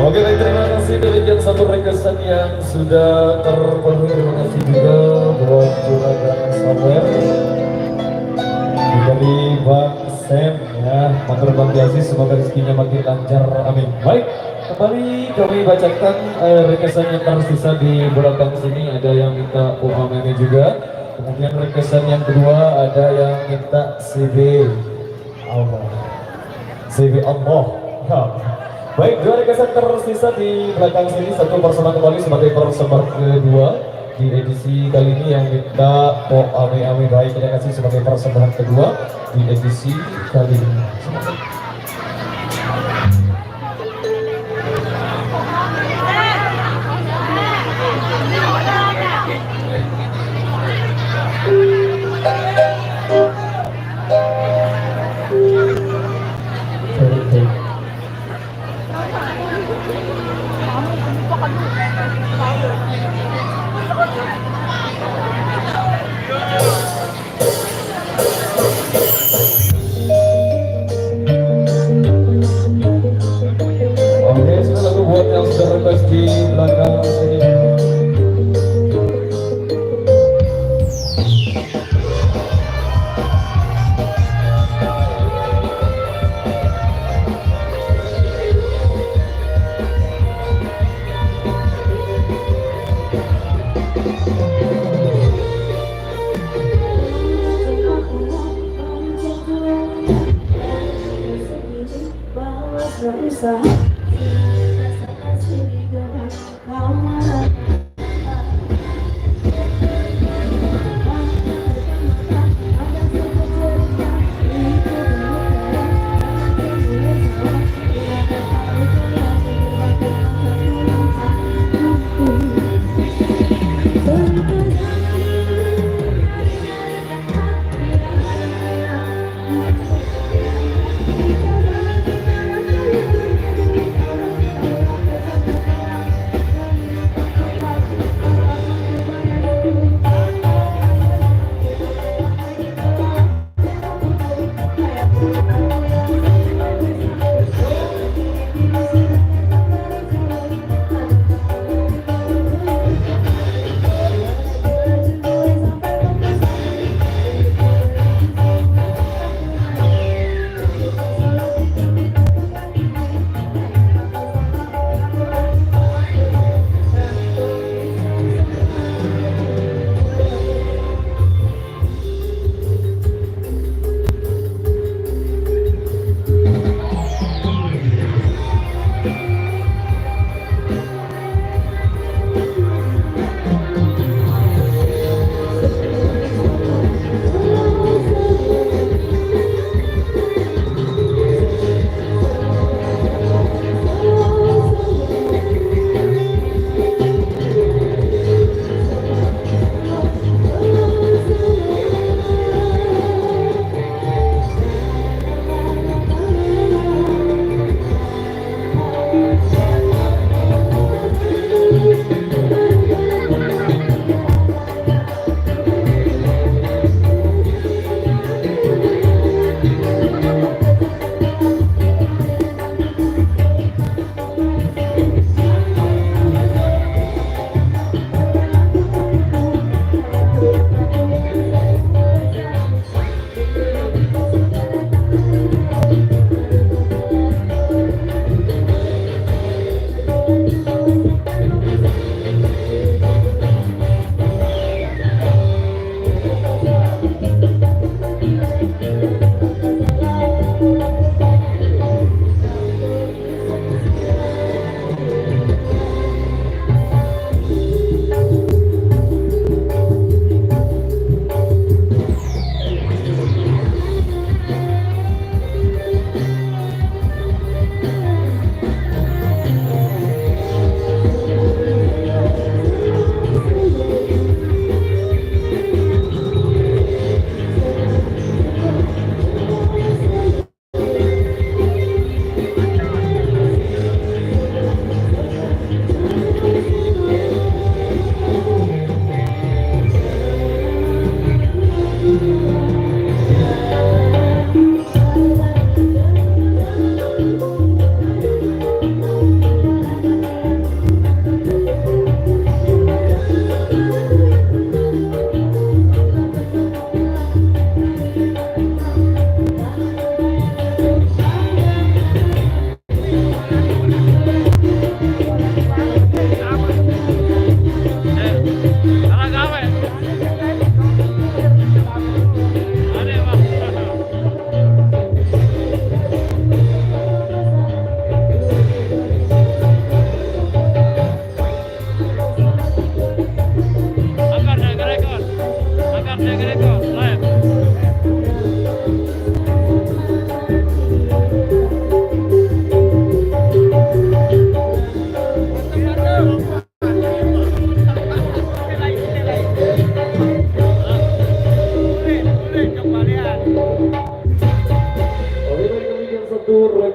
Oke, baik, terima kasih. Demikian satu requestan yang sudah terpenuhi. Terima kasih juga buat Juragan Samuel dari Bang Sam ya. Matur Bang Aziz, semoga rezekinya makin lancar. Amin. Baik, kembali kami bacakan requestan yang tersisa di belakang sini. Ada yang minta Meme juga. Kemudian requestan yang kedua ada yang minta CV Allah. CV Allah. Ya. Baik, dua requestan tersisa di belakang sini. Satu bersama kembali sebagai persembahan kedua di edisi kali ini yang minta Ame baik. Terima kasih sebagai persembahan kedua di edisi kali ini. Oke, sudah lagu buat yang sudah request di belakang sini.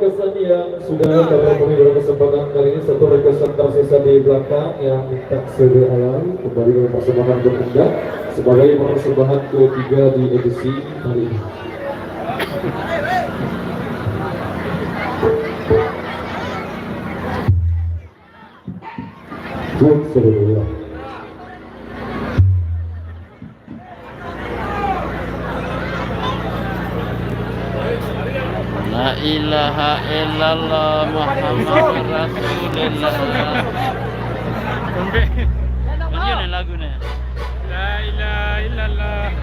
rekesan yang sudah kami dalam kesempatan kali ini, satu rekesan tersisa di belakang yang minta sede alam kembali dengan persembahan berundak sebagai persembahan ketiga di edisi kali ini. Buat seluruh. La ilaha illallah Muhammad Rasulullah. Bagaimana lagunya? La ilaha illallah.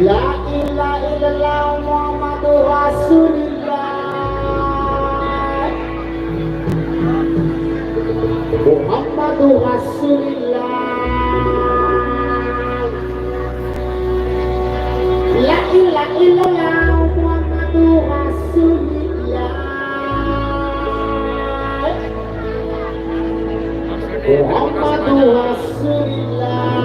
La ilaha illallah Muhammadur Rasulullah. Muhammadur Rasulullah. La ilaha illallah Muhammadur Rasulullah. Muhammadur Rasulullah.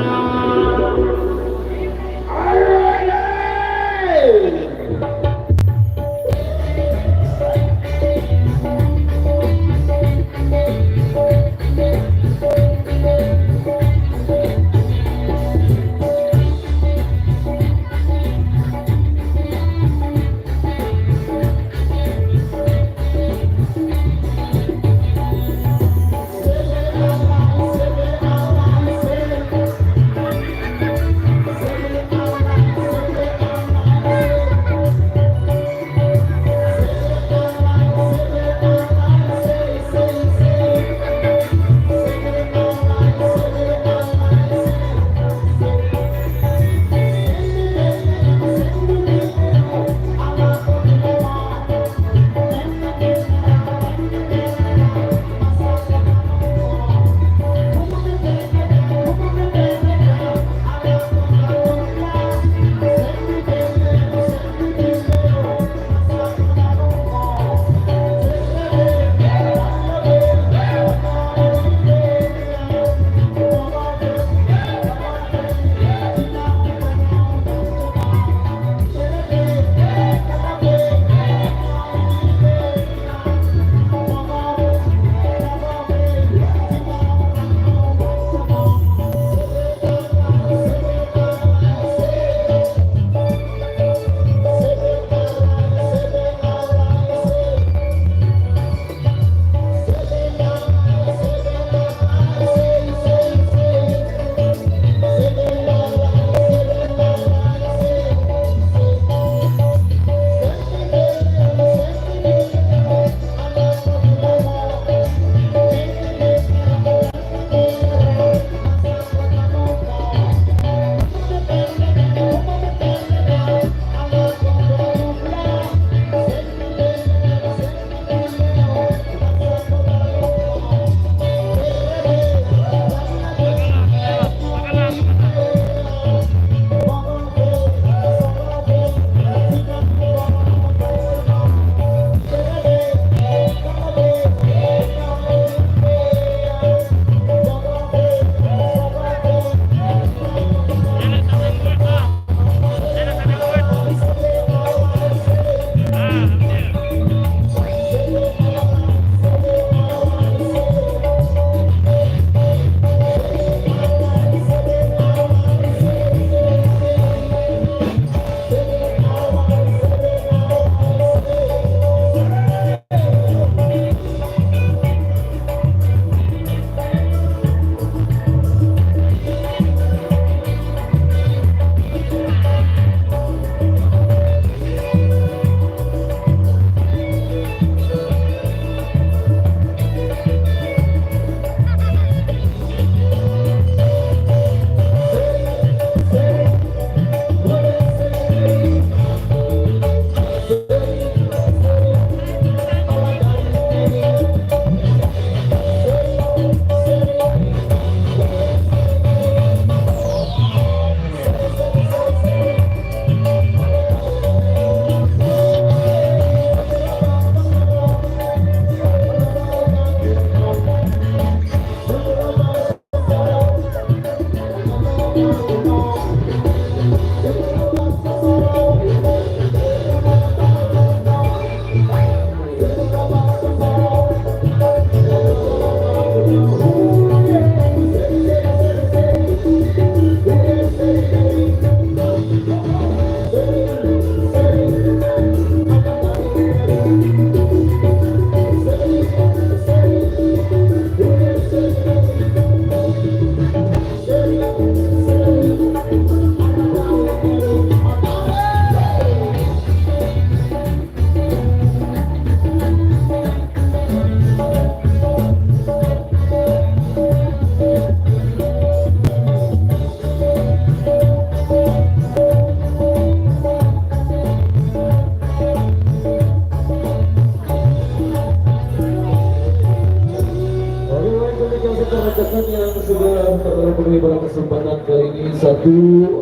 Alright, demikian rekesan yang sudah terpenuhi pada kesempatan kali ini. Satu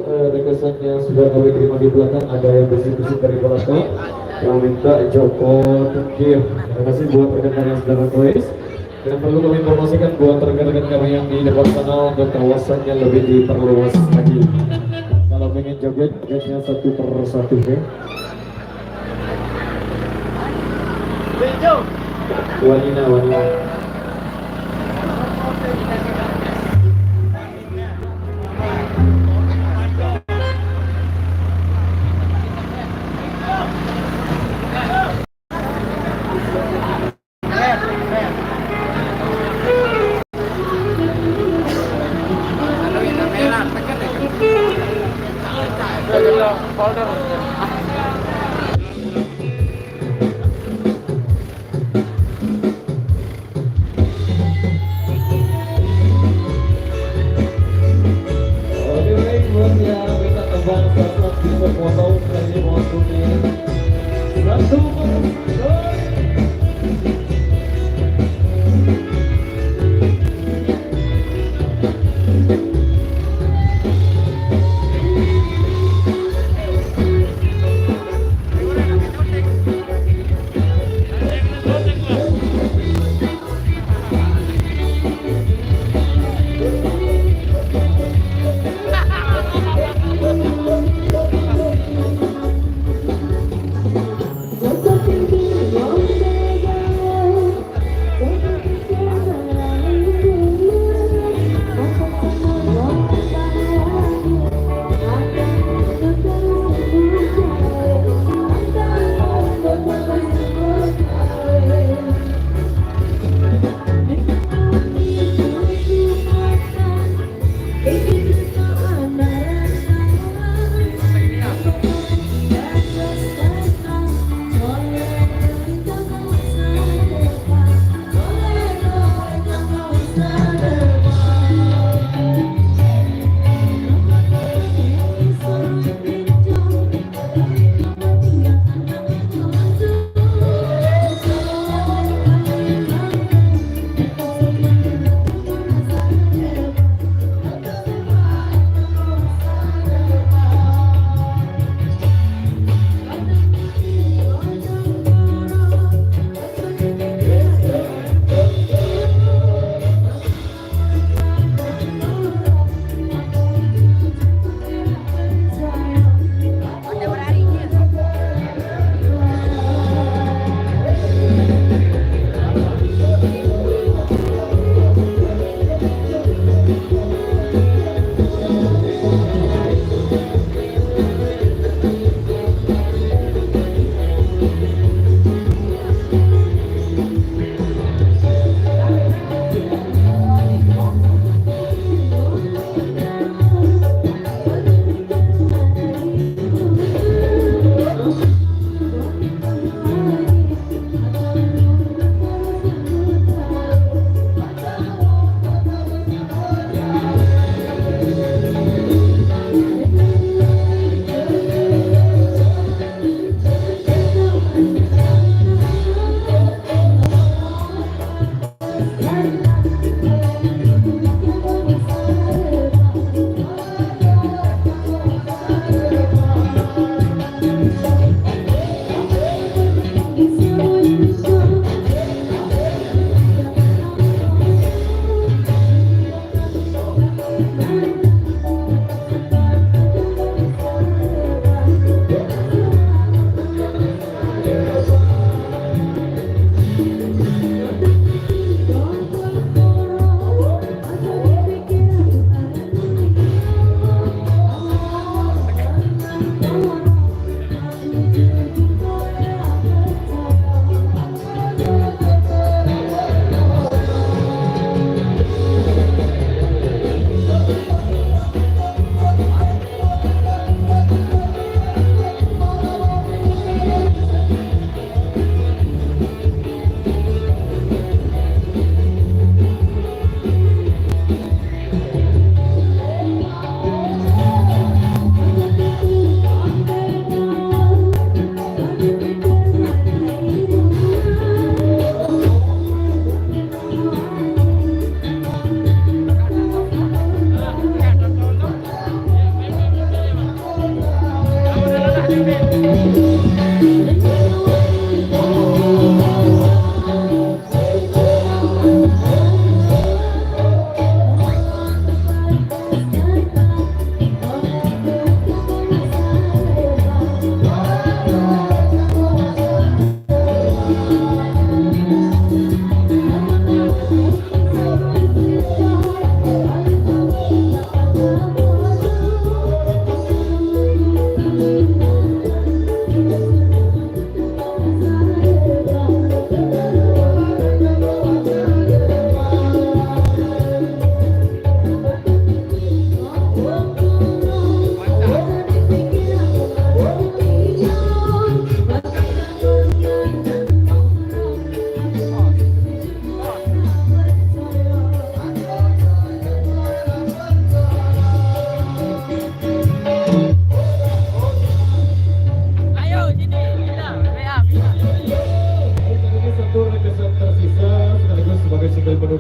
rekesan yang sudah kami terima di belakang, ada yang bersih-bersih dari belakang yang minta Joko Tengkir. Terima kasih buat rekan yang sudah request. Dan perlu kami informasikan buat rekan-rekan kami yang di depan sana untuk kawasannya lebih diperluas lagi. Kalau pengen joget, jogetnya satu per satu ya. Wanita.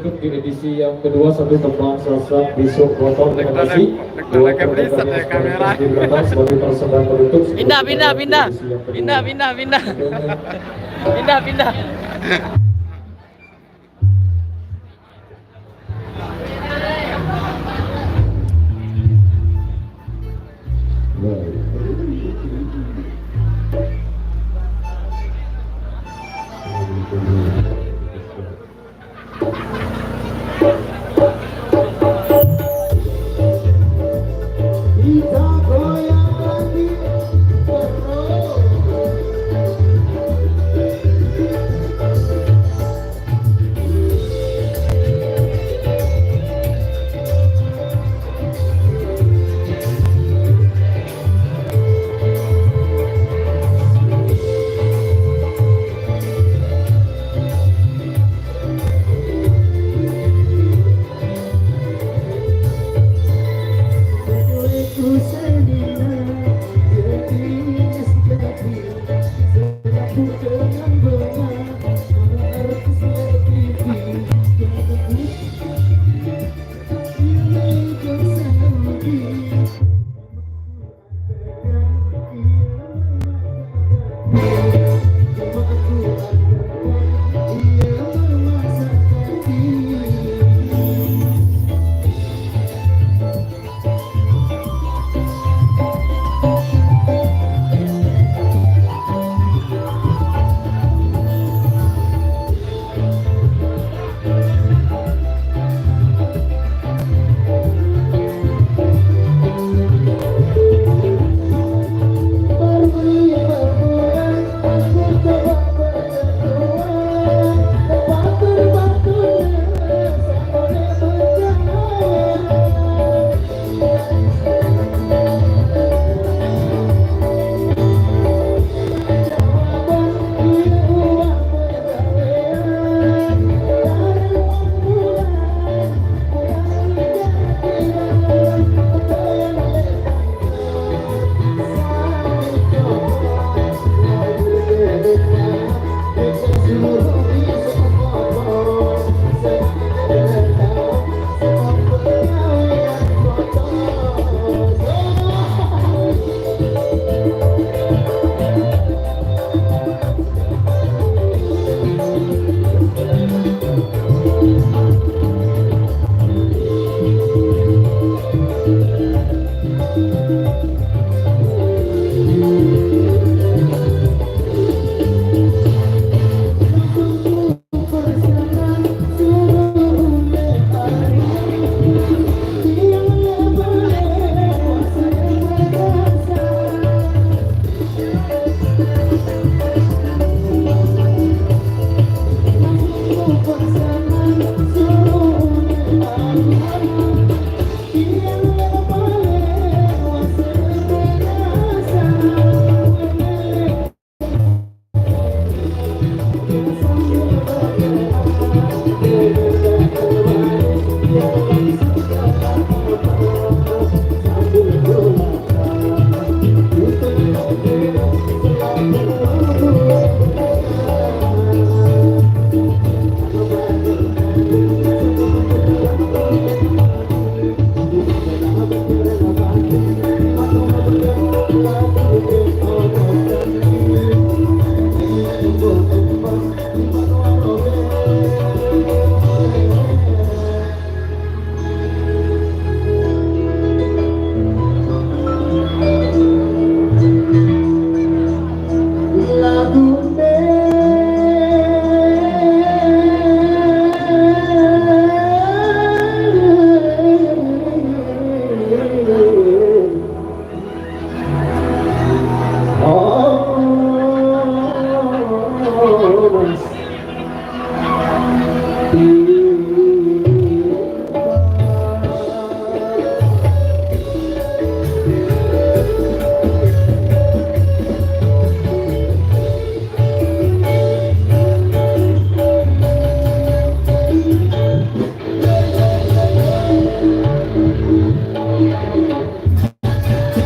untuk di edisi yang kedua satu tembang sosok besok botol terima kasih buat rekan-rekan yang sudah di belakang sebagai persembahan penutup. Pindah. Pindah. Kita goyang lagi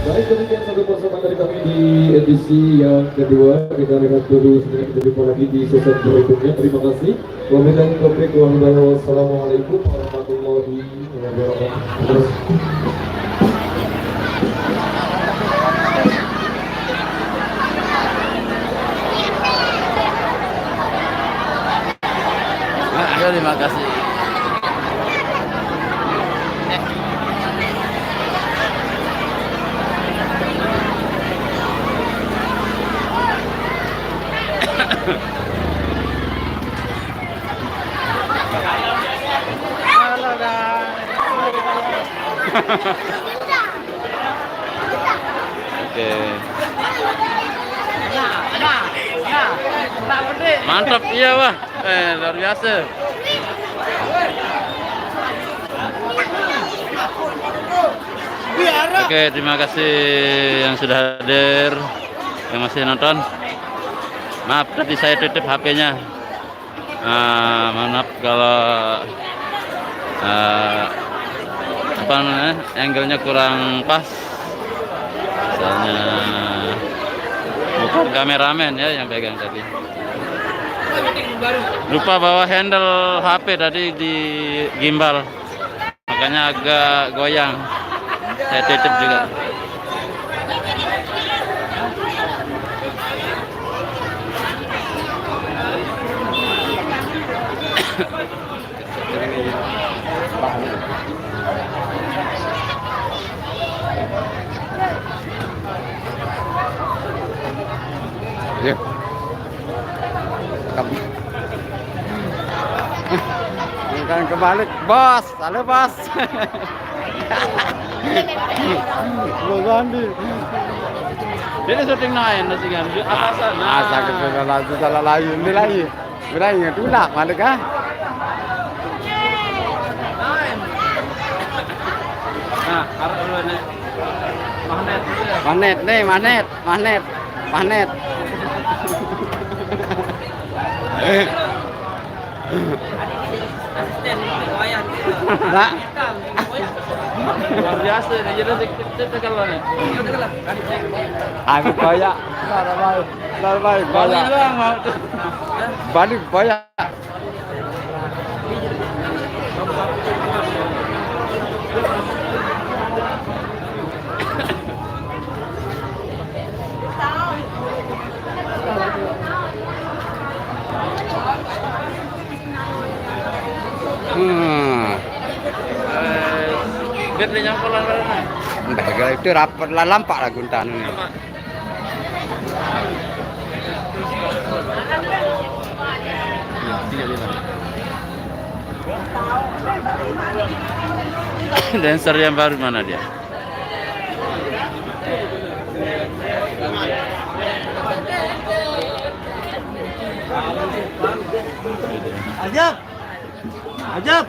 Baik, demikian satu persembahan dari kami di edisi yang kedua. Kita lihat dulu sebenarnya kita jumpa lagi di sesi berikutnya. Terima kasih. Wabillahi taufiq wal hidayah. Wassalamualaikum warahmatullahi wabarakatuh. Terima kasih. Halo Oke. Mantap iya wah. Luar biasa. Oke, terima kasih yang sudah hadir, yang masih nonton. Maaf tadi saya tutup HP-nya. Maaf kalau apa namanya, angle-nya kurang pas. Misalnya bukan kameramen ya yang pegang tadi. Lupa bawa handle HP tadi di gimbal, makanya agak goyang. Saya tutup juga. Ya. Kan kebalik, bos. Halo, bos. Bos ini syuting naik nasi kan? Atasan. Asa ke lalu salah layu, bilai tulak mana kah? Nah, harus dulu nih. Magnet. Nah. Luar biasa nih, jadi kita kalau nih. Aku koyak. Balik koyak. Balik koyak. Gede nyampulan mana? Entah itu rapat lah lampak lah guntan ini. Dancer yang baru mana dia? Ajab.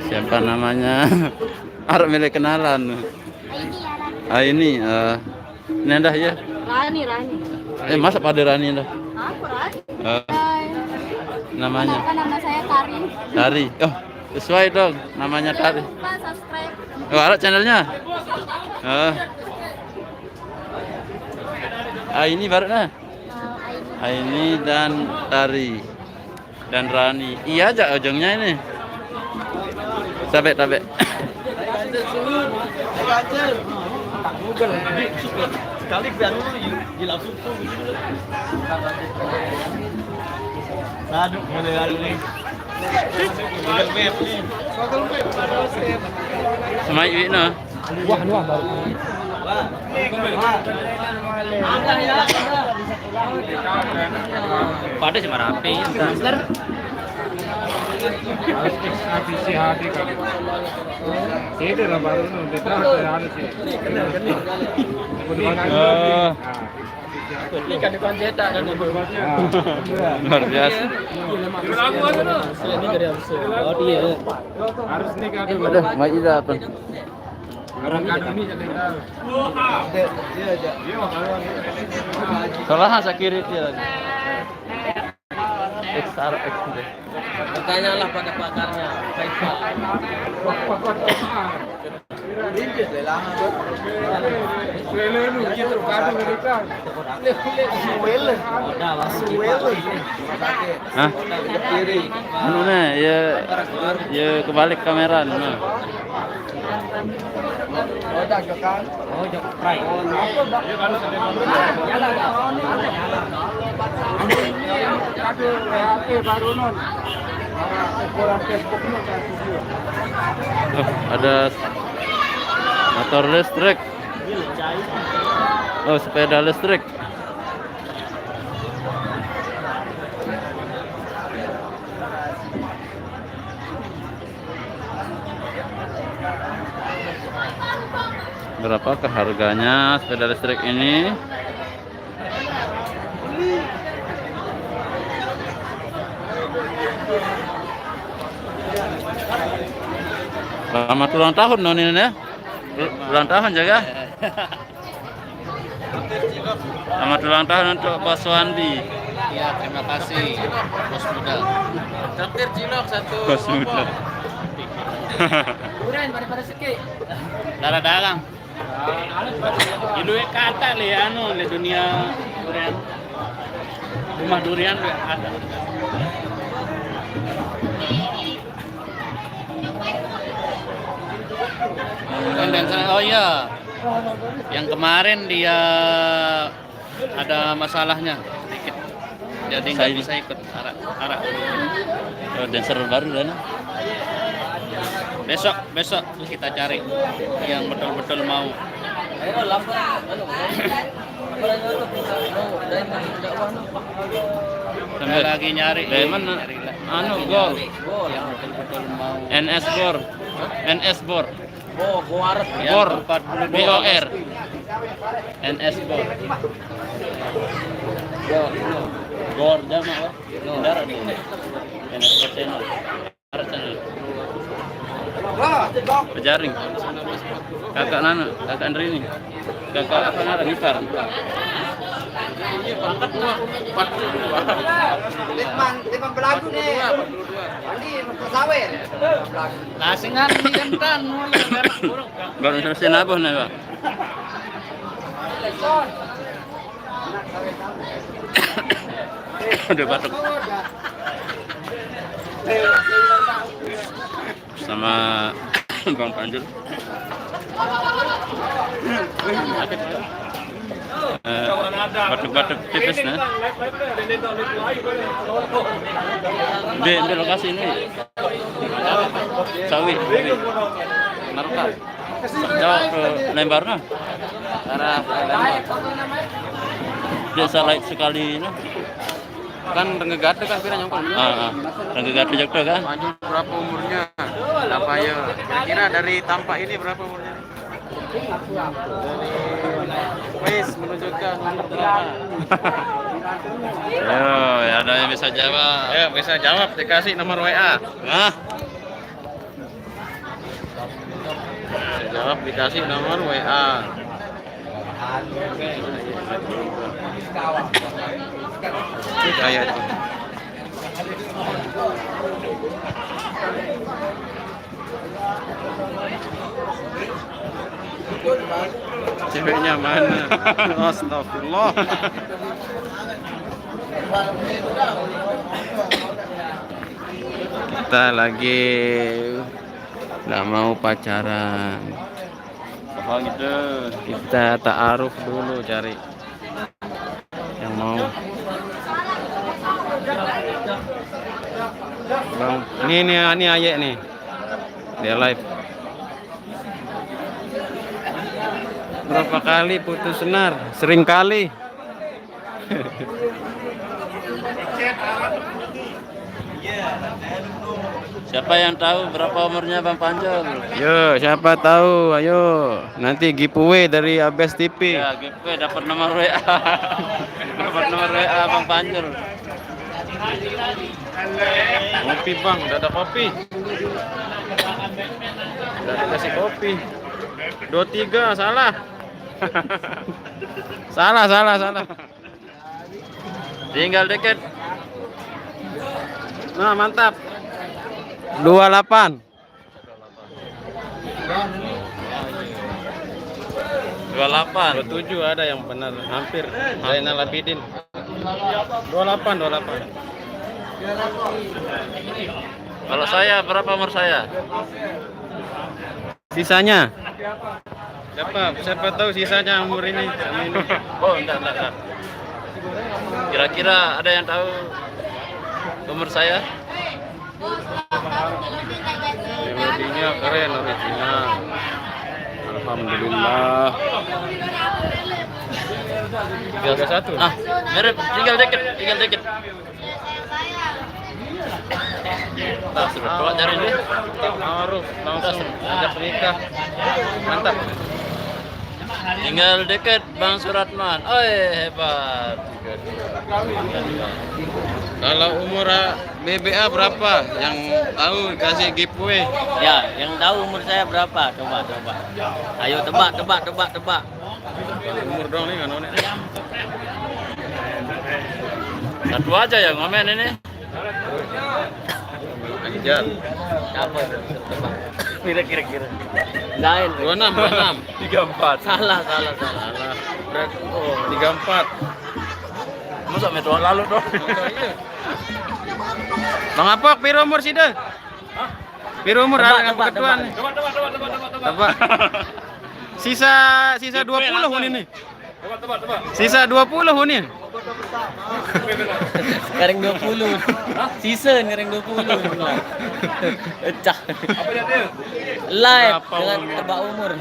Siapa namanya? Harap milik kenalan. Ini Nendah ya? Rani. Masa pada Rani dah? Aku Rani. Namanya? Nama saya Tari. Tari. Oh, sesuai dong namanya Tari. Lupa subscribe. Oh, ada channelnya? Ini baru nah. Ini dan Tari dan Rani. Iya aja ujungnya ini. Tabe. Sekali biar di langsung tuh gitu. Aduh, mulai nih. Google Map nih. Semai ini nah. Wah, baru. Pada sih rapi. habisi hati kan. Itu lah baru nu dekat ada sih. Ini kan depan cetak kan Luar biasa. ini dari oh dia Harus nikah dulu. Aduh, Maida apa? Orang kan ini jadi tahu. Salah security lagi. XR X deh. Bertanyalah pada pakarnya. Baik, Pak. Hah? Anu nih, ya kebalik kamera nah. Oh, ada motor listrik. Oh, sepeda listrik. Berapakah harganya sepeda listrik ini? Selamat ulang tahun non ini ya. Ulang tahun jaga. Selamat ulang tahun untuk Bos Wandi. Iya, terima kasih. Bos muda. Traktir cilok satu. Bos muda. Durian pada seki. Darah-darang. Itu kata le anu le dunia durian. Rumah durian ada. Oh iya, yang kemarin dia ada masalahnya sedikit, jadi nggak bisa ikut arak. Oh, dancer baru dan Besok kita cari yang betul-betul mau. Saya lagi nyari. Diamond anu gol. Yang betul-betul mau. NS Bor. Bor. BOR. NS Bor. Bor jama wah. Darah di sini. NS channel. Darah channel. Pejaring. Kakak Nana, kakak Andri ini. Kakak apa Nana gitar. Lima belagu nih. Ini sawer. Lasingan di kentan mulai merah buruk. Baru selesai nabuh nih, Pak. Udah batuk. Sama Bang Panjul. Batuk-batuk tipis nah. Di lokasi ini. Sawi. Naruka. Jauh ke Lembarna. Arah Lembar. Desa lain sekali nah. Kan Renggegate kan pira nyongkol. Renggegate Jogja kan. Panjul berapa umurnya? Apa ya? Kira-kira dari tampak ini berapa umurnya? Wis menunjukkan nomor berapa? Yo, ya ada yang bisa jawab. Ya, bisa jawab dikasih nomor WA. Nah, Bisa jawab dikasih nomor WA. Kayak itu. Ceweknya mana? Astagfirullah. Kita lagi nggak mau pacaran. apa gitu? Kita ta'aruf dulu cari yang mau. Bang, ini ayek nih. Dia live. Berapa kali putus senar? Sering kali. Siapa yang tahu berapa umurnya Bang Panjul? Yo, siapa tahu? Ayo, nanti giveaway dari Abes TV. Ya, GP dapat nomor WA. Dapat nomor WA Bang Panjul. Kopi bang, udah ada kopi. Udah dikasih kopi. 23 salah. salah. Tinggal dikit. Nah, mantap. 28. 28. 27 ada yang benar hampir. Zainal Abidin. 28. Kalau saya berapa umur saya? Sisanya. Siapa tahu sisanya umur ini sama ini. Oh, enggak. Kira-kira ada yang tahu umur saya? Melodinya keren, original. Alhamdulillah. 31. Ah, mirip, tinggal dikit. Nah, sudah coba cari deh. Ma'ruf langsung ajak nikah. Mantap. Tinggal deket Bang Suratman. Oh, hebat. Kalau umur BBA berapa? Yang tahu kasih giveaway. Ya, yang tahu umur saya berapa? Coba. Ayo tebak. Umur dong nih kan nih. Satu aja yang ngomen ini. Anjar. Siapa itu? Tebak. Kira-kira. Lain. 26. 34. Salah. Oh, 34. Masa metode lalu dong. Bang Apok, piro umur sih deh? Piro umur dengan ketuaan nih? Tebak. Sisa 20 ini. Sisa 20 ini. Sekarang 20. Sisa sekarang 20. Pecah. Live dengan tebak umur.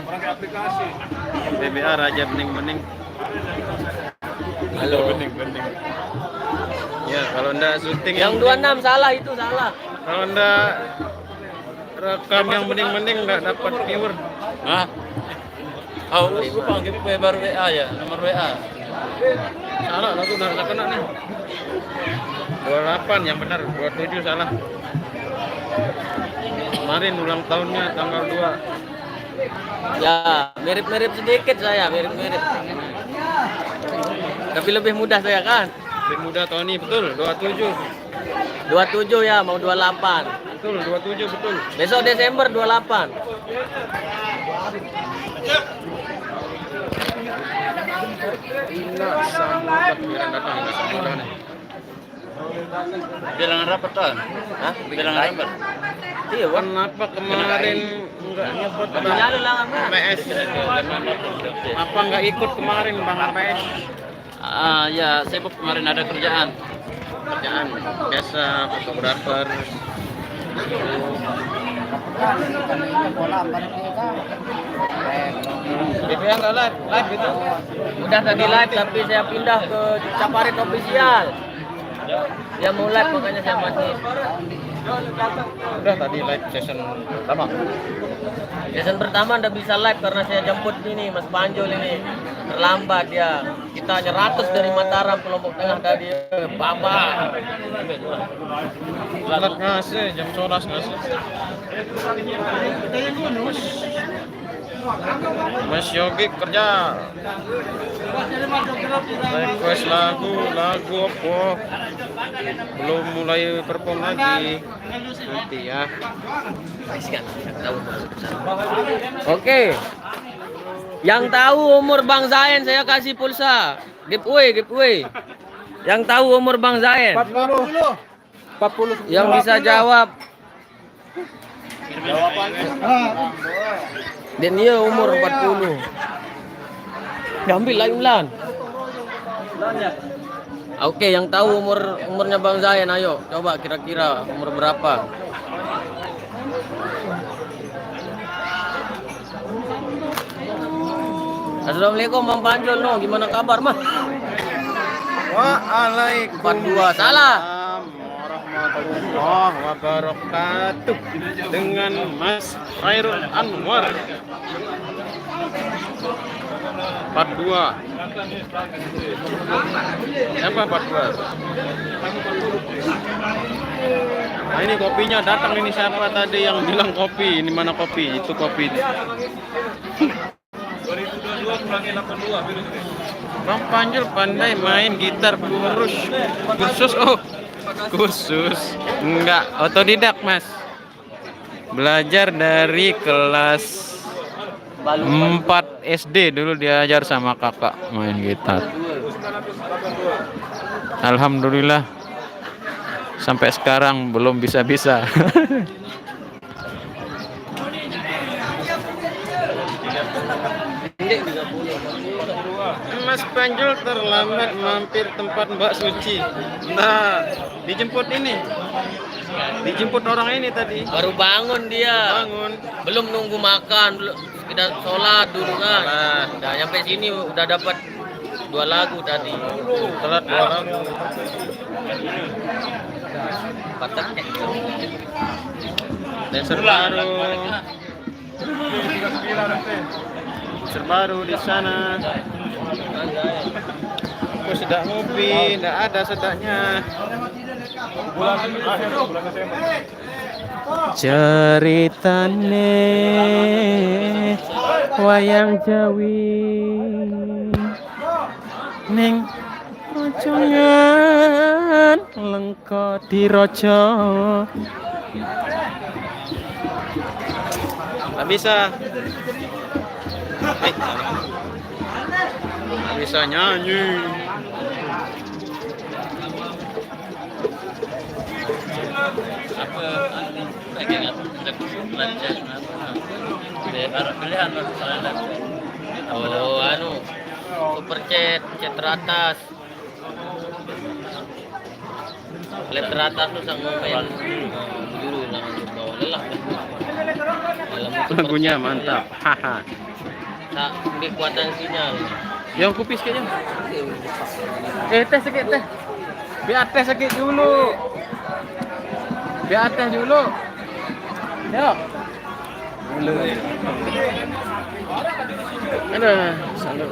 BBA Raja Bening-bening. Halo. Bening-bening. Ya, kalau ndak syuting Yang 26 salah itu salah. kalau ndak rekam yang bening-bening nggak dapat viewer. Hah? Oh, ibu panggil baru WA ya, nomor WA. Salah lagu nggak kena nih. 28 yang benar, 27 salah. Kemarin ulang tahunnya tanggal 2. Ya, mirip-mirip sedikit saya, mirip-mirip. Tapi lebih mudah saya kan? Lebih muda Tony, betul, 27. 27 ya, mau 28. Betul, 27 betul. Besok Desember 28. Bilangan rapat kan? Hah? Bilangan rapat. Iya, Bang. Kenapa kemarin nggak nyebut Bang Lalu lah PS? Apa nggak ikut kemarin Bang PS? Ya, sibuk kemarin ada kerjaan. Kerjaan biasa fotografer. BBA nggak live itu? Udah tadi live tapi saya pindah ke Caparit official. Dia mau live makanya saya masih. Udah tadi live session pertama. Season pertama ndak bisa live karena saya jemput ini Mas Panjul ini. Terlambat ya. Kita hanya 100 dari Mataram ke Lombok Tengah tadi. Baba. Telat ngasih jam 11 ngasih. Mas Yogi kerja. Request lagu apa? Belum mulai perform lagi. Nanti ya. Oke. Yang tahu umur Bang Zain saya kasih pulsa. Giveaway. Yang tahu umur Bang Zain. 40. Yang bisa jawab. Dan dia umur 40. Diambil lah Imlan. Oke, yang tahu umurnya Bang Zain, ayo coba kira-kira umur berapa? Assalamualaikum Bang Panjul, no, gimana kabar mah? Waalaikumsalam 42, salah. Warahmatullahi wabarakatuh. Dengan Mas Khairul Anwar 42. Siapa 42? Nah ini kopinya datang, ini siapa tadi yang bilang kopi? Ini mana kopi? Itu kopi. 2022 kurangi 82. Bang Panjul pandai main gitar kursus enggak otodidak Mas, belajar dari kelas 4 SD dulu diajar sama kakak main gitar. Alhamdulillah sampai sekarang belum bisa-bisa. Mas Panjul terlambat mampir tempat Mbak Suci. Nah, dijemput ini. Dijemput orang ini tadi. Baru bangun dia. Bangun. Belum nunggu makan, belum kita sholat dulu kan. Nah, nyampe sini udah dapat 2 lagu tadi. Telat 2 lagu. Patek. Dancer baru. Dancer baru di sana. Aku sedang ngopi, tidak ada sedaknya. Ceritane wayang Jawi ning rocongan lengko dirojo. Nggak bisa. Nggak bisa nyanyi. Oh, anu. Super chat teratas. Led teratas tuh sama main dulu langsung bawa lelah. Lagunya mantap. Haha. Tak kekuatan sinyal. Yang kupis kayaknya. Teh sedikit teh. Biar teh sedikit dulu. Biar teh dulu. Yuk. Dulu. Ada. Sanggup.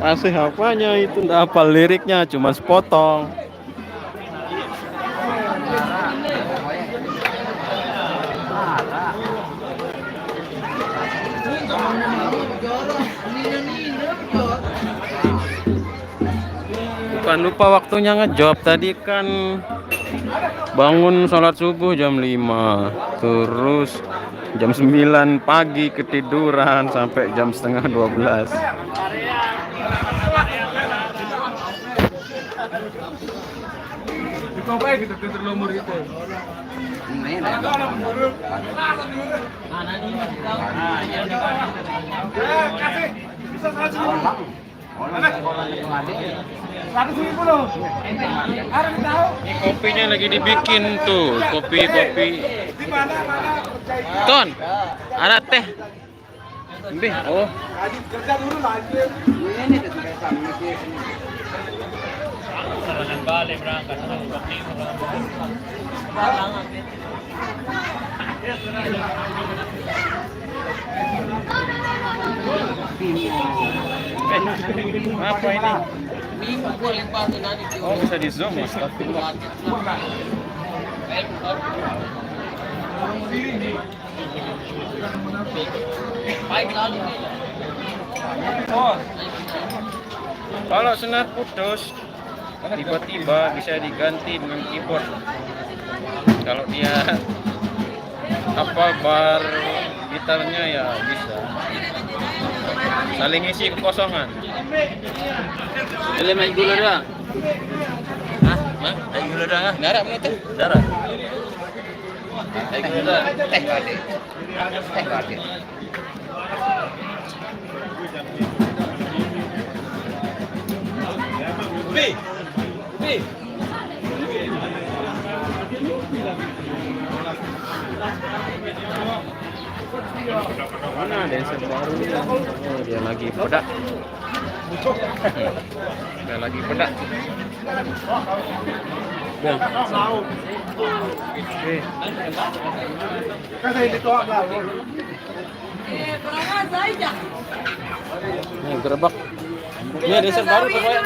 Masih apanya itu, nggak hafal liriknya, cuma sepotong. Bukan lupa waktunya ngejob tadi kan bangun sholat subuh jam 5, terus jam 9 pagi ketiduran sampai jam setengah 12. Dicoba gitu terlumur itu. Kasih bisa 100.000. Ini kopinya lagi dibikin tuh, kopi. Ton, ada teh. Lebih, oh. Kerja dulu lagi. Balik berangkat. Apa ini? Minggu gua lipatin nanti. Oh, bisa di zoom mas. Baik lalu. Oh. Kalau senar putus, tiba-tiba bisa diganti dengan keyboard. Kalau dia bar gitarnya ya bisa. Saling isi kekosongan. Boleh main gula dah. Hah? Main gula dah. Darah bener teh. Darah. Main gula dah. Teh gade. Teh gade. Mana dancer baru nih? Oh, dia lagi pedak. Dia lagi pedak. Ya. Kasih dituak lah. Nih gerobak. Ya dancer baru pokoknya.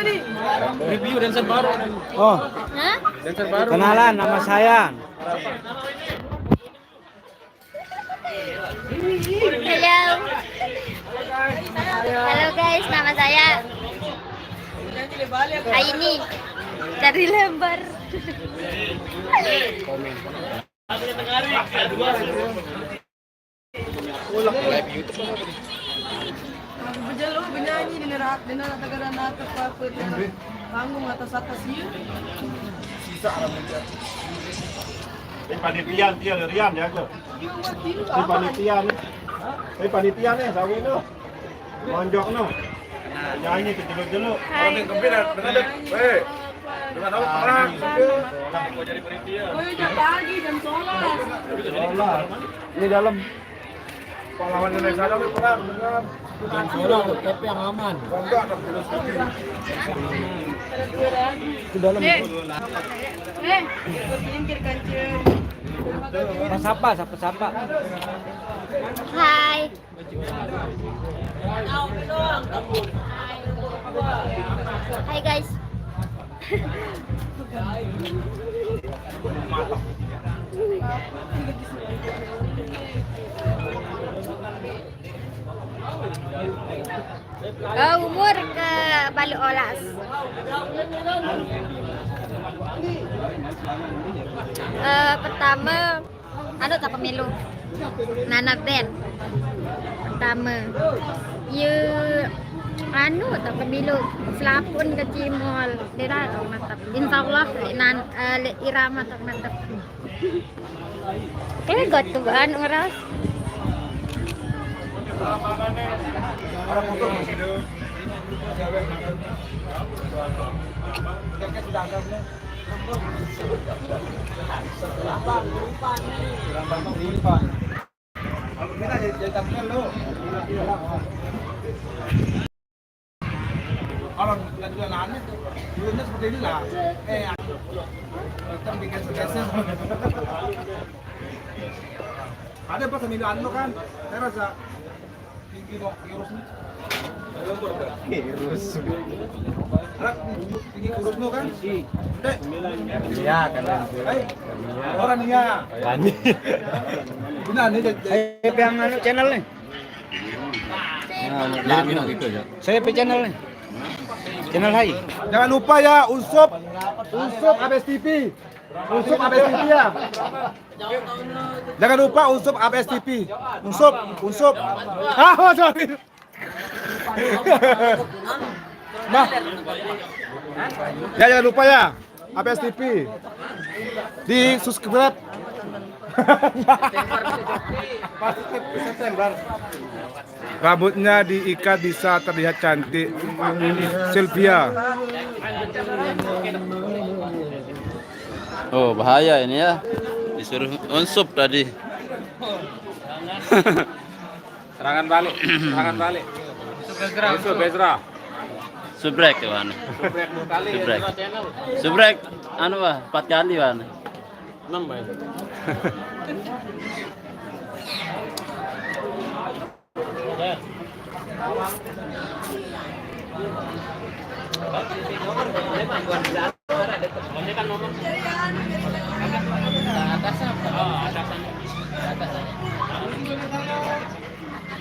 Review dancer baru. Oh, Hah? Dancer baru. kenalan nama saya. Halo. Halo guys, nama saya ini dari lembar. Berjalo benyanyi di nerak negara nata papet panggung atas atas yuk. Panitia Rian ya ke. Panitia nih sawi no. Monjok no. Nyanyi kejeluk-jeluk. Dengan orang. Oh jam pagi jam 11. Ini dalam pahlawan Indonesia dalam perang dengan tapi yang aman. bangga dan filosofi. Itu dalam. Pinggir kancing. Sapa. Hai. Hai guys. Umur ke Balu Olas. Pertama, tak pemilu. Nana Ben. Pertama, tak pemilu. Selapun ke Cimol. Dia tak natap. Insyaallah irama tak natap. Gotuan ngeras. Kalau lanjutannya dulunya seperti ini lah. Kita bikin segeser. Ada pas pemilihan lo kan? Saya rasa tinggi kok virus nih. Virus. Tinggi virus lo kan? Iya kan. Orang iya. Kami. Benar nih. Saya yang channel nih. Saya channel nih. Channel Hai. Jangan lupa ya Unsup ABS TV. Unsup ABS TV ya. Jangan lupa Unsup ABS TV. Unsup. Sorry. Nah. Ya jangan lupa ya ABS TV. Di subscribe. September. Rambutnya diikat bisa terlihat cantik. Sylvia. Oh, bahaya ini ya. Disuruh Unsup tadi. Serangan balik. Bezra. Subrek wan. Subrek anu 4 kali wan. 6 ya.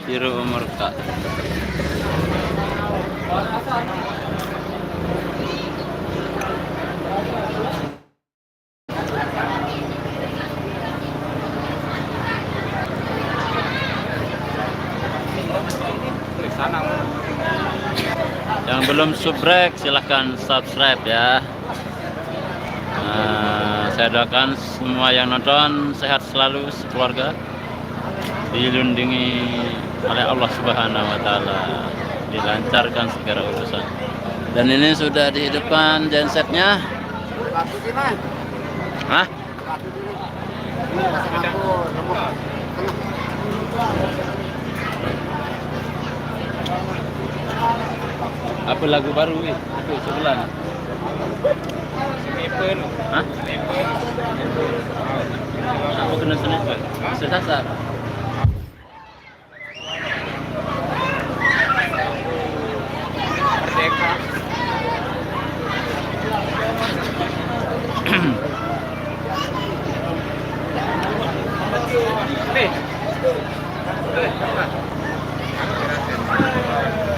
Biru umur kak. Yang belum subrek silahkan subscribe ya. Saya doakan semua yang nonton sehat selalu sekeluarga, dilindungi oleh Allah Subhanahu wa taala, dilancarkan segala urusan. Dan ini sudah di depan gensetnya. Hah? Apa lagu baru ini? Itu sebelah. Sniper. Hah? Apa kena sniper? Sesasar. Merdeka.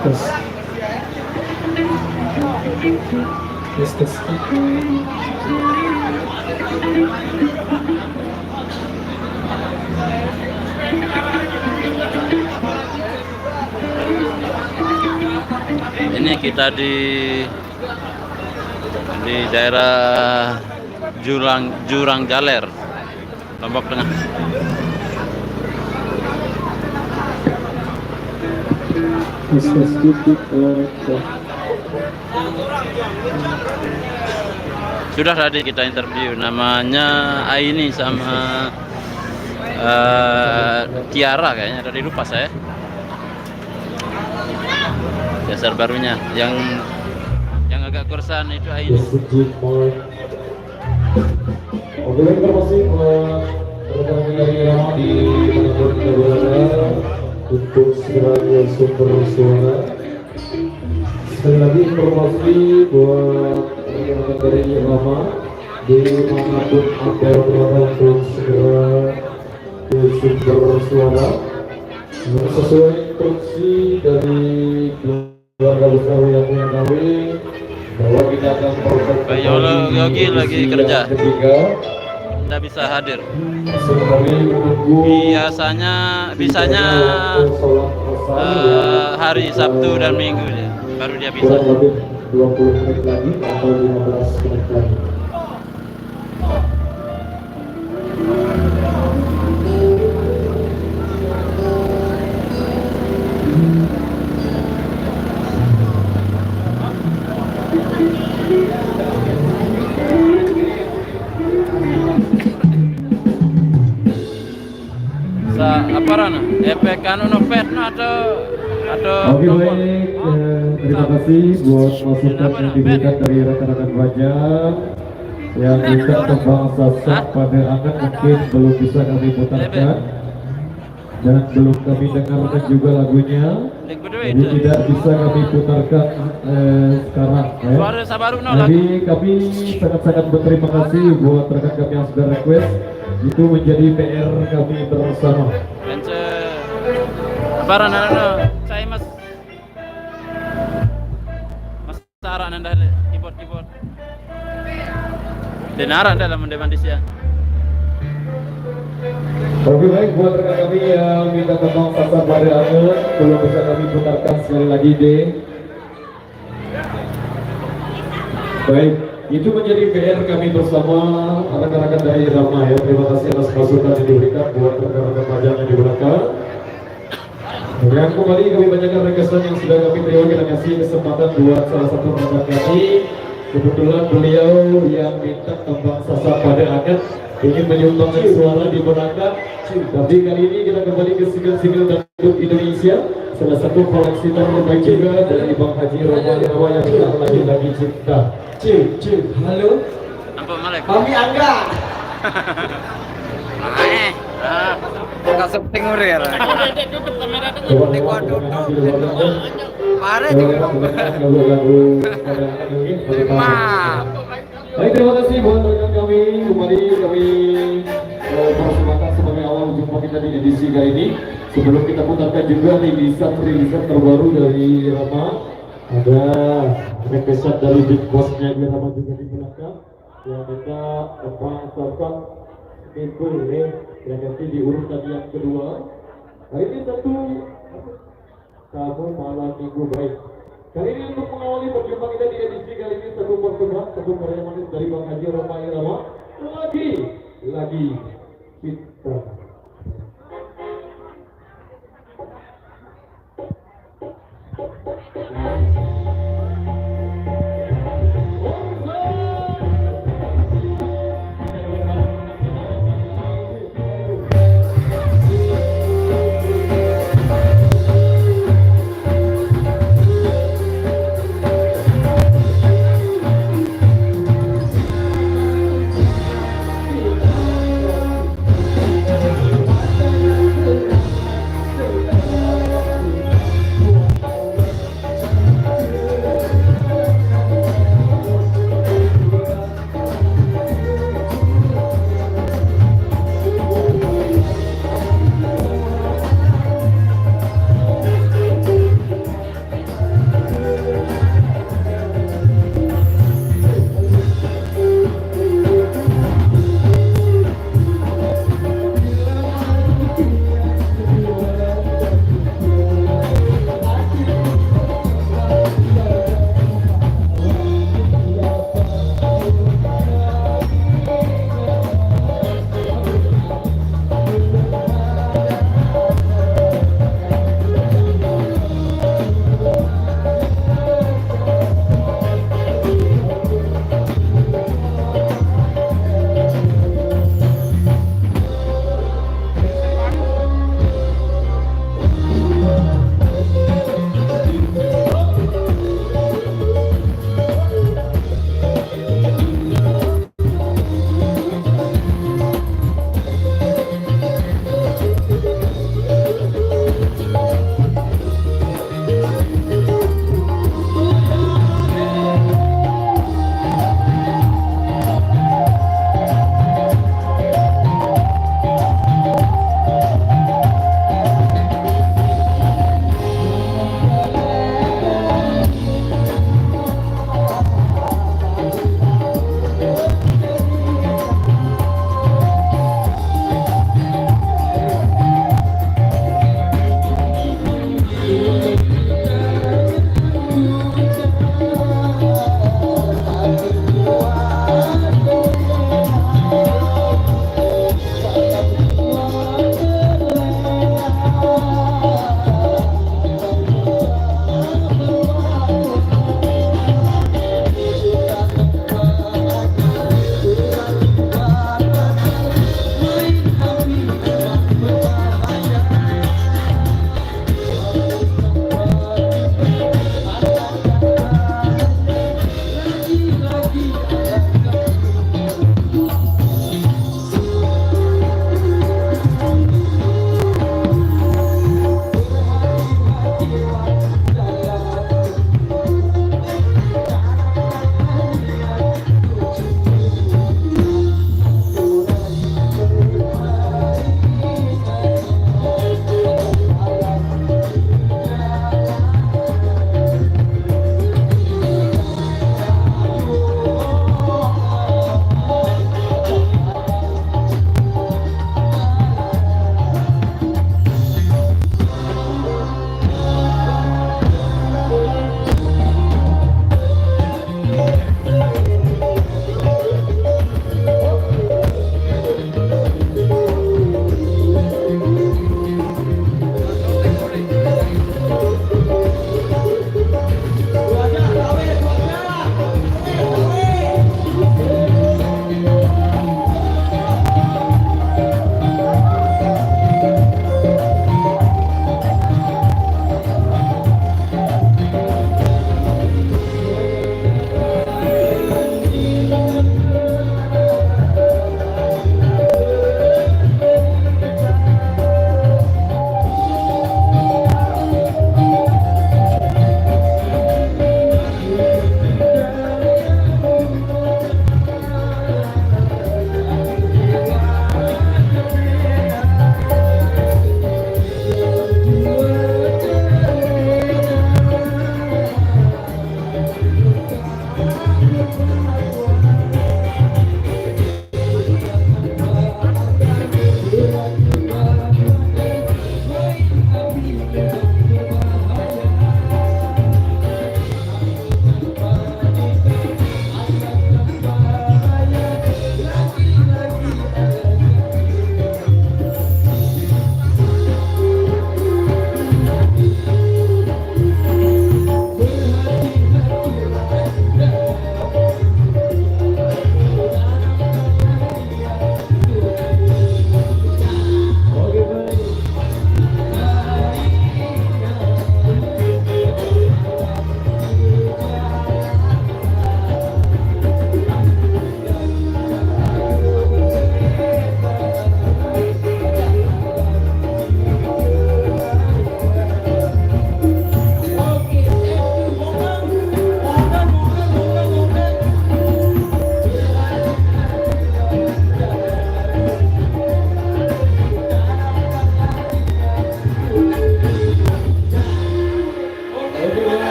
Terus ini kita di daerah Jurang Jaler, Lombok Tengah. Sudah tadi kita interview, namanya Aini sama Tiara kayaknya, tadi lupa saya. Dasar barunya yang agak kursan itu Aini. Oke, informasi rekan-rekan dari Rama di mana kita berada untuk segera sumber suara. Sekali lagi informasi buat rekan-rekan dari Rama di manapun Anda berada untuk segera ke sumber suara sesuai instruksi dari keluarga besar yang mengetahui bahwa kita akan proses Yogi lagi kerja, ketiga. tidak bisa hadir. Sembari menunggu Bisanya hari Sabtu dan Minggu baru dia bisa. kurang lebih 20 menit lagi atau 15 menit lagi. Apa rana? Efek anu nopet atau Oke, baik, terima kasih buat masukan yang diberikan dari rekan-rekan Bajang yang minta tentang sasak pada anak mungkin belum bisa kami putarkan dan belum kami dengarkan juga lagunya, jadi tidak bisa kami putarkan sekarang ya. Jadi kami sangat-sangat berterima kasih buat rekan kami yang sudah request, itu menjadi PR kami bersama. Apa rana? Saya mas Sarah nanda keyboard denara dalam mendemandisia. Oke, baik, buat rekan kami yang minta tentang sasak pada anak belum bisa kami putarkan sekali lagi deh. Baik, itu menjadi PR kami bersama rekan-rekan dari Rama ya. Terima kasih atas masukan yang diberikan buat rekan-rekan Bajang yang di belakang. Dan kembali kami bacakan requestan yang sudah kami terima. Kita kasih kesempatan buat salah satu rekan kami. Kebetulan beliau yang minta tentang sasak pada anak ingin menyumbangkan suara di belakang. Tapi kali ini kita kembali ke single dangdut Indonesia, salah satu koleksi terbaik juga dari Bang Haji Roma Irawa yang kita lagi cinta. Halo. Nampak malek. Kami Angga. Kasih tengok ya. Parah Baik, terima kasih buat rekan kami. Kembali kami persembahkan sebagai awal jumpa kita di edisi kali ini. Sebelum kita putarkan juga rilisan terbaru dari Rama, ada requestan dari Big Boss-nya di Rama juga di belakang yang minta memasarkan minggu ini yang nanti di urutan yang kedua. Hari ini tentu kamu malam minggu baik. Kali ini untuk mengawali perjumpaan kita di edisi kali ini satu karya manis dari Bang Haji Roma Irama. Lagi kita.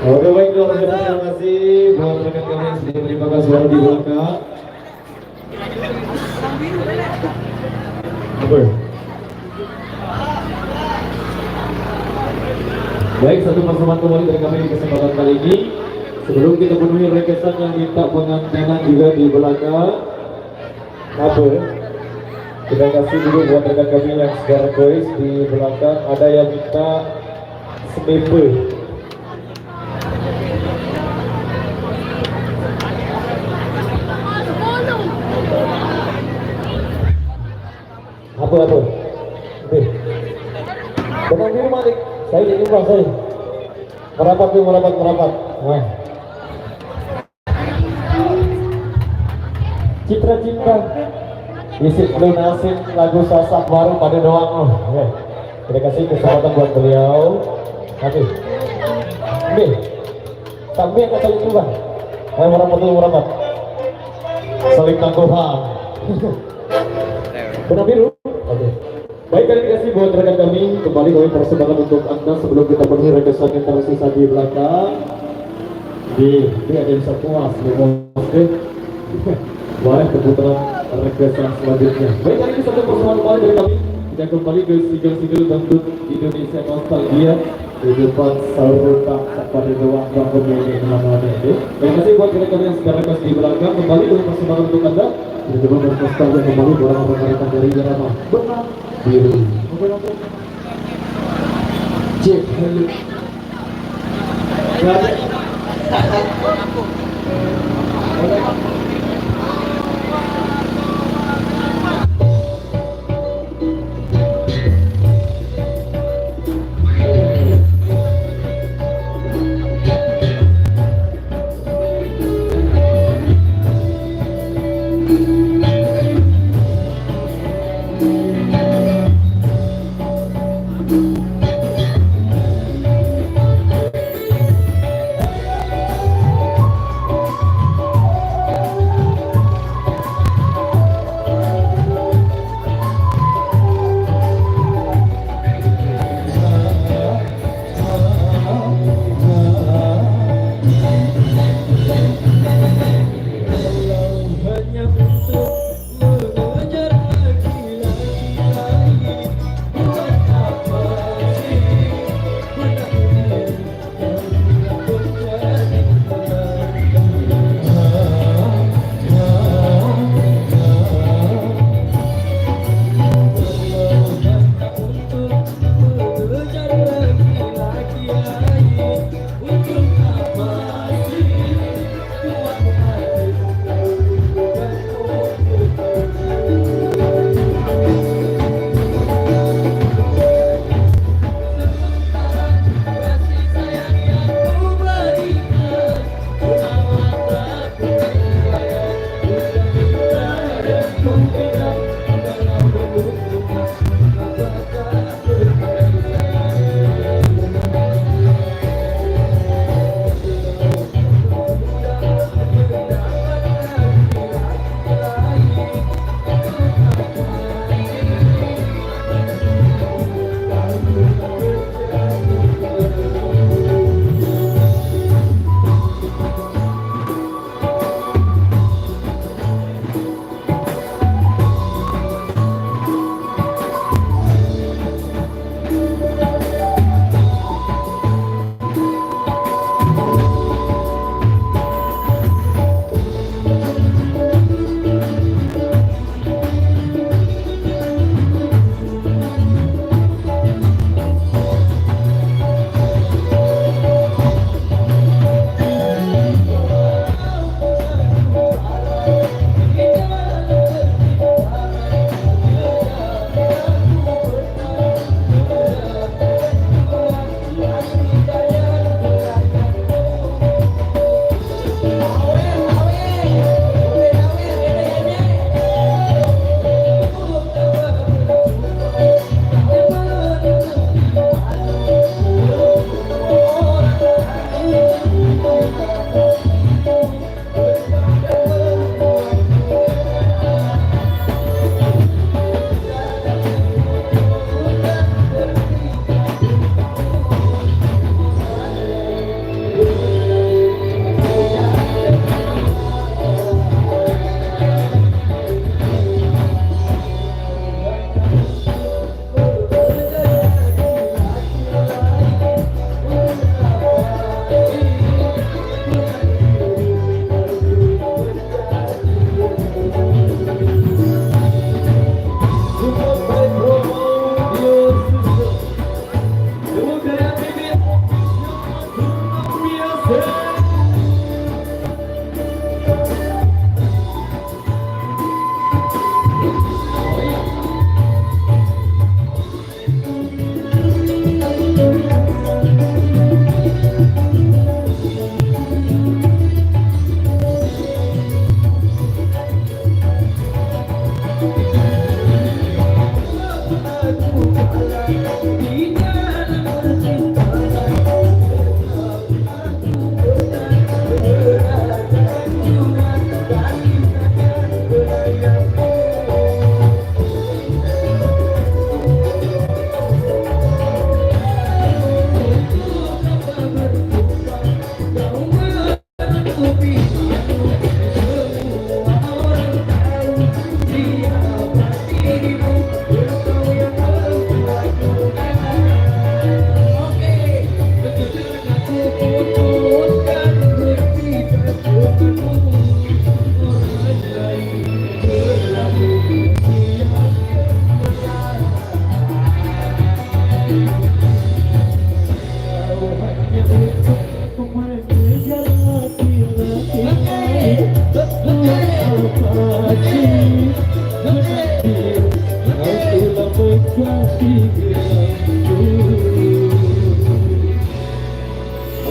Oke baik, luar biasa, terima kasih buat rekan kami yang sudah terima kasih suara di belakang. Apa? Baik, satu pertemuan kembali dari kami di kesempatan kali ini. Sebelum kita penuhi rekesan yang minta pengantenan juga di belakang. Apa? Kita kasih dulu buat rekan kami yang sudah request di belakang. Ada yang minta sniper. Apa? Oke. Dengan diri Malik, saya jadi Pak saya. Merapat. Nah. Citra-citra isi lunasin lagu sasak baru pada doang loh. Oke. Kita kasih kesempatan buat beliau. Oke. Sampai yang kata itu bang. Merapat. Saling tangguhan. Benar biru. Oke. Baik, kali kasih buat rekan kami. Kembali kami persembahkan untuk Anda sebelum kita penuhi rekesan yang tersisa di belakang. Ini ada yang semua oke. Boleh keputaran rekesan selanjutnya. Baik, kali ini satu persembahan kembali dari kami. Kita kembali ke single-single dangdut Indonesia Nostalgia di depan Saruta pada doang bangun ini kemana-mana itu. Terima kasih buat rekan yang sudah request di belakang. Kembali dengan persembahan untuk Anda. Di depan Nostalgia kembali barang-barang dari Irama. Benar. Biru. Cek.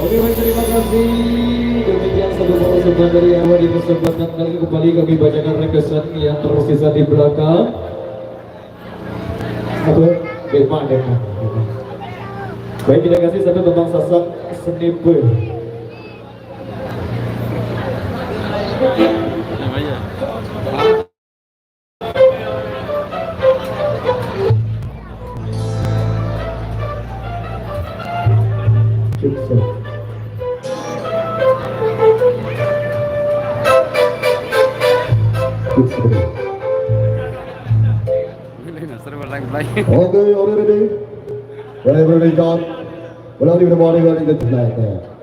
Oke baik, terima kasih. Demikian sebuah persembahan dari awal di persembahkan kali kembali kami bacakan rekesan yang tersisa di belakang. Apa? Dema. Baik, kita kasih satu tembang sasak senipe. Okay, are you ready? Whenever ready, John. Well, leave the body ready to tonight there.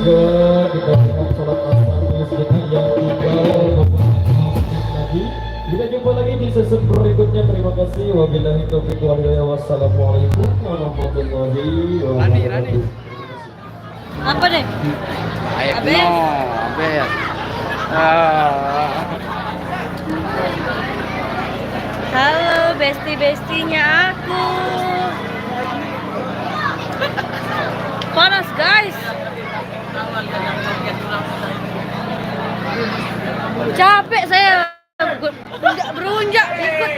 juga kita tengok sholat asar di masjid yang tinggal lagi. Kita jumpa lagi di season berikutnya. Terima kasih. Wabillahi taufiq wal hidayah. Wassalamualaikum warahmatullahi wabarakatuh. Apa deh? Abe. Halo besti-bestinya aku. Panas guys. Capek saya. Berunjak ikut.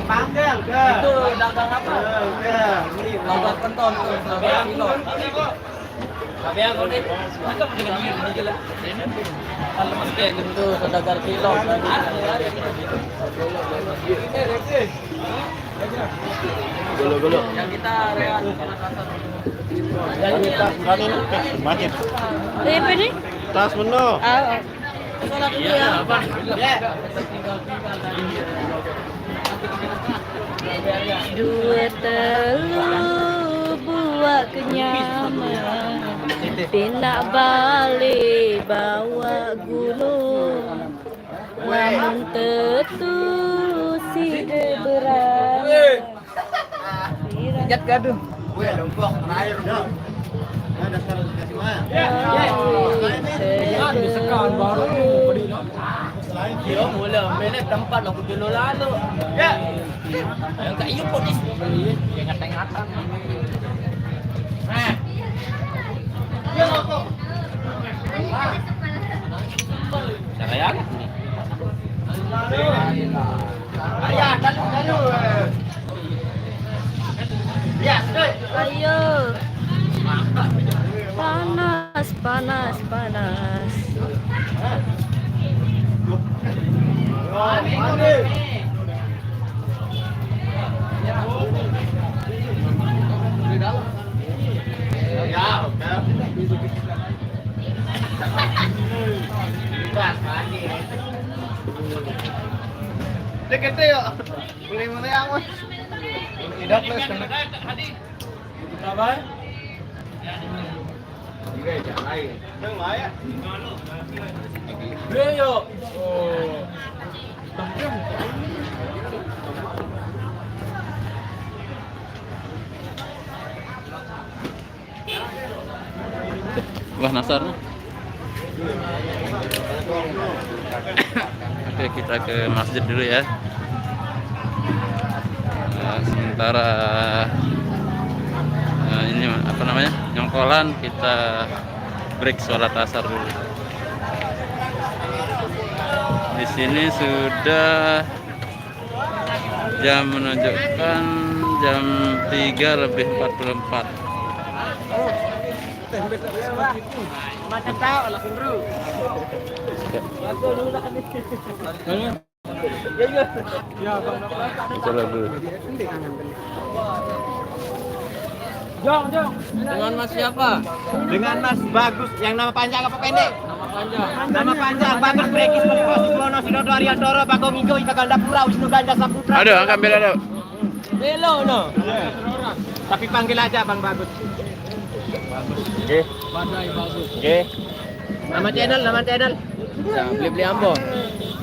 Panggil ke. Itu dagang apa? Lawan penton tuh, kilo. Tapi yang kau ni, macam dengan ini je lah. Kalau mesti itu sedagar kilo. Golo. Yang kita rehat. Yang kita berani makin. Apa ni? Tas penuh. Solat dulu ya. Dua telur buat kenyaman. Pindah balik bawa gulung. Namun tentu si berat. Jat gaduh. Gue lompok terakhir dah. Ada sekarang kasih mana? Kira mula menek tempat aku dulu lalu. Ya. Yang kat iyo polis. Yang ngata-ngata. Ya kok. Saya ni. Ayah, dalu. Ya, Ayo. Panas. Dekat tu. Boleh mana yang mas? Tidak plus. Apa? Nang maya. Yo. Wah, nasar nih. Oke, kita ke masjid dulu ya. Sementara ini apa namanya, nyongkolan, kita break sholat asar dulu. Di sini sudah jam menunjukkan jam 3:44. Macam tahu lah kundru. Coba dulu. Jong. Dengan Mas siapa? Dengan Mas Bagus yang nama panjang apa pendek? Nama panjang. Nama panjang Bagus Brekis Peliposi Bono Sidodo Ariantoro Bagong Ijo Ika Gandapura Wisnu Ganda Saputra. Aduh, angkat bela dulu. Belo no. Tapi panggil aja Bang Bagus. Oke. Oke. Nama channel. Ya, beli ambo.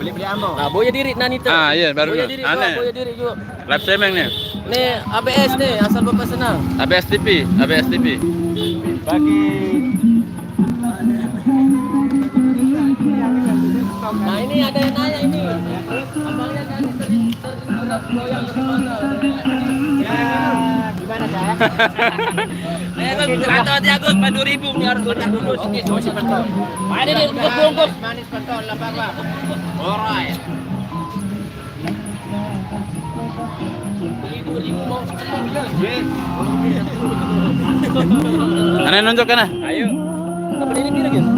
Beli ambo. Ah, boya diri nanita. Ah, iya, baru boya dulu. diri. Aneh. Boya diri juga. Live streaming nih. Nih, ABS nih, asal Bapak senang. ABS TV. Bagi Nah, ini ada yang nanya ini. Amalnya kan goyang ke mana? gimana saya? Saya kan kata hati Agus 4.000 nih harus kontak dulu. Oke, betul. Ada di bungkus. Manis pentol lah Bapak. Alright. Aneh nunjuk kan? Ayo. Apa ini kira gitu?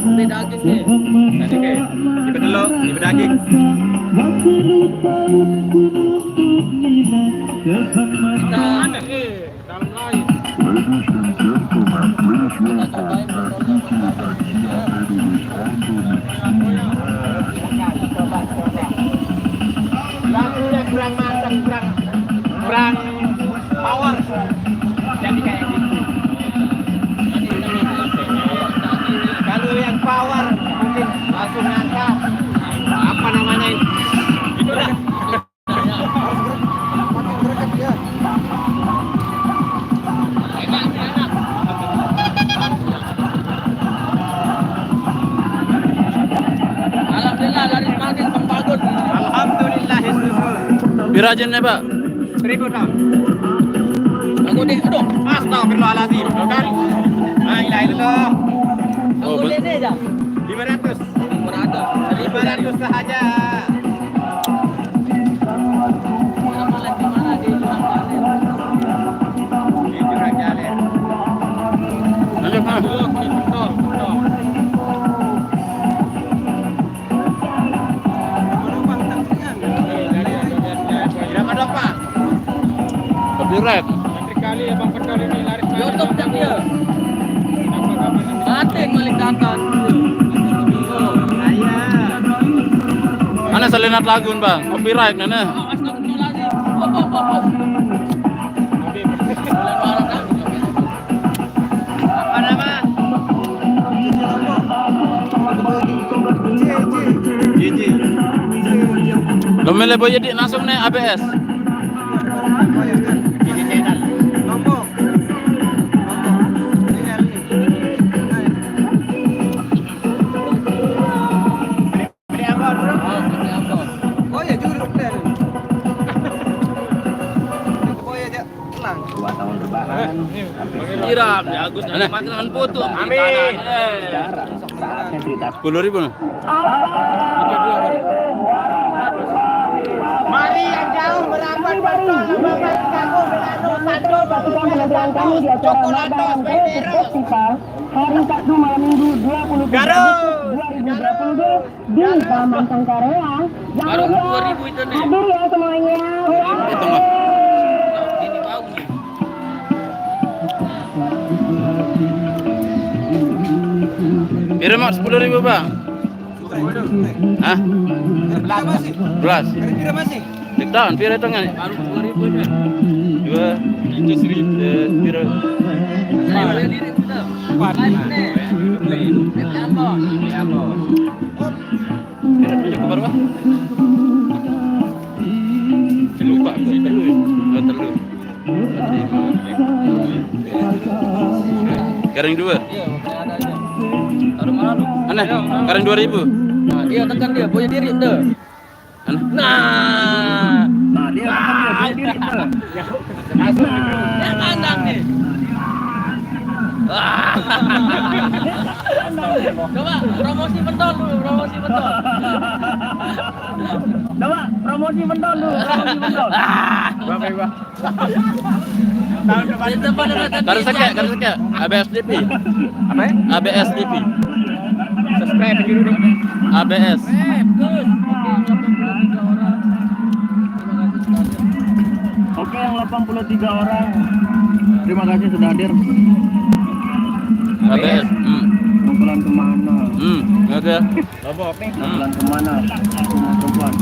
Ini daging nih. Ibu dulu, ibu daging. Nah, Dalam lain. kita cobain pentolnya. Dirajin ya, Pak. 1000 tau. Aku dek, aduh, astagfirullahaladzim. Tuh kan? La ilaha illallah. Oh, Aku ini aja. 500. 500 sahaja. Di Jurang Jalir. lanjut, Mas. Betul. Berapa dapat? Copyright. Kali abang pedal ini lari YouTube tak dia. Mati balik datang. Mana selinat lagu, Bang? Copyright mana? Apa nama? Gigi. Domele boy jadi langsung nih ABS. Oh ya juruk deh. Oh ya dia tenang. 2 tahun rebahan. Iram, ya Agus nanti makan foto. Amin. 10.000. Mari yang jauh merapat betul Bapak Kago Melano Sando Batukan penampilan kami di acara Magang Festival hari Sabtu malam Minggu 20 2022 di Taman Sangkareang. Baru 2000 itu nih. Hadir ya semuanya. Itu mah. Ini bau nih. Kirim Mak 10.000, Bang. Hah? 11. Kira masih. Diktahan, pira tengah nih. Baru 2000 nih. 2, 100.000. Pira. Saya boleh diri kita. Live nih. Live apa? Pira tunjuk ke bawah. Lupa aku itu. Terlalu. Garing 2. Iya, makanya ada aja. Taruh mana lu? Aneh, garing 2.000. Nah, dia tekan dia, punya diri tuh. Aneh. Nah, Dia punya diri tuh. yang kandang nih. Coba promosi pentol dulu, promosi pentol. Coba promosi pentol dulu, promosi pentol. Bapak. Di depan ada Garis sekek. ABS DP. Apa ya? ABS DP. Subscribe dulu. ABS. Gus. Oke, yang 83 orang. Terima kasih sudah hadir. ABS. Kumpulan kemana? Ada. Kumpulan kemana? Kumpulan.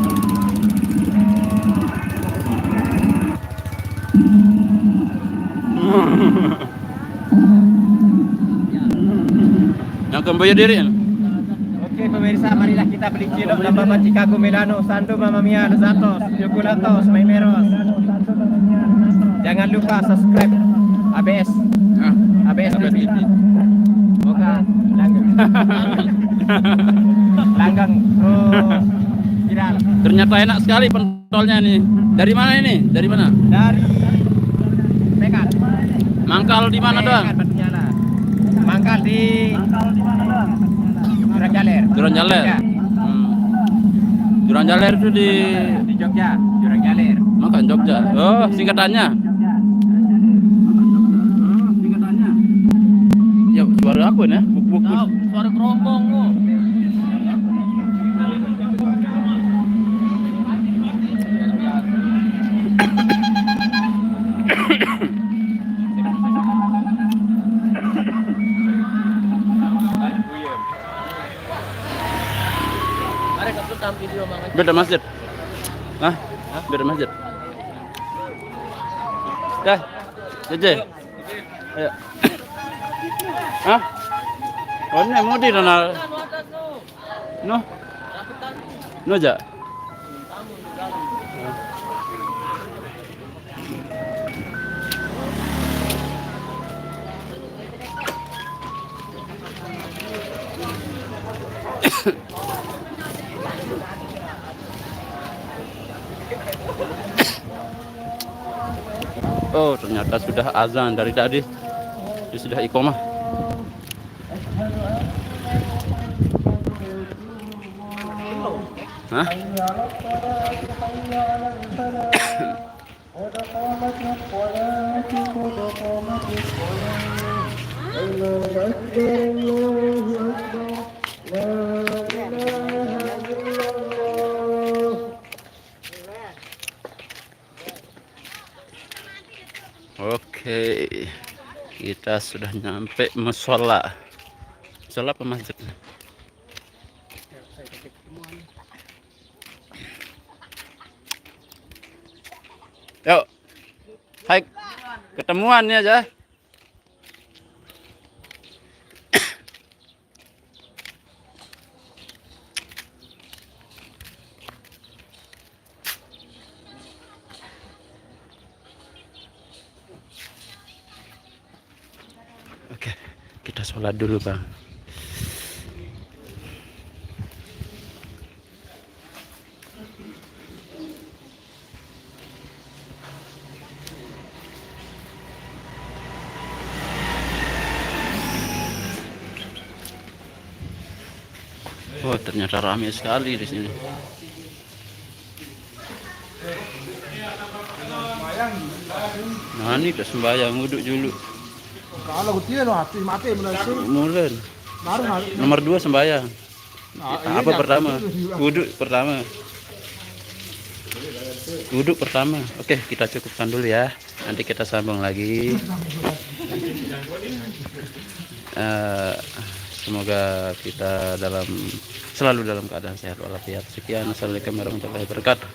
Yang kembali diri. Oke pemirsa, marilah kita beli cilok dan Bapak Chicago Melano, Sando, Mamma Mia, Los Atos, Chocolatos, Maimeros. Jangan lupa subscribe ABS. ABS TV. Moga langgang. Langgang. Oh, viral. Ternyata enak sekali pentolnya nih. Dari mana ini? Dari mana? Dari Tekat. Mangkal di mana, Dong? Tekat Batu Nyala. Mangkal di Jurang Jalir. Jurang Jalir. Ya, Jurang Jalir itu di Jogja, Jurang Jalir. Makan Jogja. Oh, singkatannya. Ya, suara aku nih, buk-buk. Tahu, suara kerombong lu. Mari kita tampil video mangan. Beda masjid. Hah? Beda masjid. Dah. Jeje. Ayo. Hah? Oh, ini mau di sana. No. No aja. Oh, ternyata sudah azan dari tadi. Sudah iqomah. Hah? Oke, kita sudah nyampe musola. Musola apa masjid? Yuk, hai, ketemuan ya aja. Oke, kita sholat dulu bang. Oh, ternyata ramai sekali di sini. Nah, ini ke sembahyang wuduk dulu. Kalau dia no hati mati menasi. Mulen. Nomor 2 sembahyang. Apa pertama? Wuduk pertama. Wuduk pertama. Oke, kita cukupkan dulu ya. Nanti kita sambung lagi. Semoga kita selalu dalam keadaan sehat walafiat. Sekian, assalamualaikum warahmatullahi wabarakatuh.